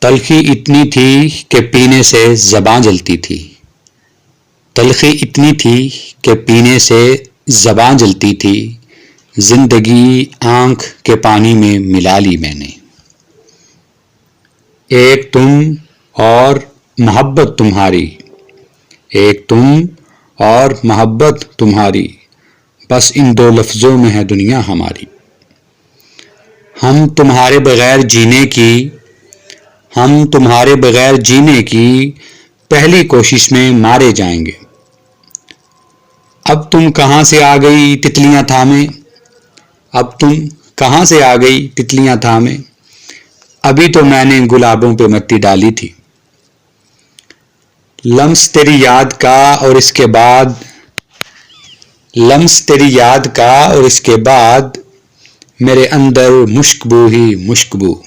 तलखी इतनी थी कि पीने से ज़बां जलती थी। तलखी इतनी थी कि पीने से ज़बां जलती थी। जिंदगी आंख के पानी में मिला ली मैंने। एक तुम और मोहब्बत तुम्हारी, एक तुम और मोहब्बत तुम्हारी, बस इन दो लफ्ज़ों में है दुनिया हमारी। हम तुम्हारे बगैर जीने की, हम तुम्हारे बगैर जीने की पहली कोशिश में मारे जाएंगे। अब तुम कहाँ से आ गई तितलियां थामे, अब तुम कहाँ से आ गई तितलियां थामे, अभी तो मैंने गुलाबों पे मट्टी डाली थी। लम्स तेरी याद का और इसके बाद, लम्स तेरी याद का और इसके बाद मेरे अंदर मुश्कबू ही मुश्कबू।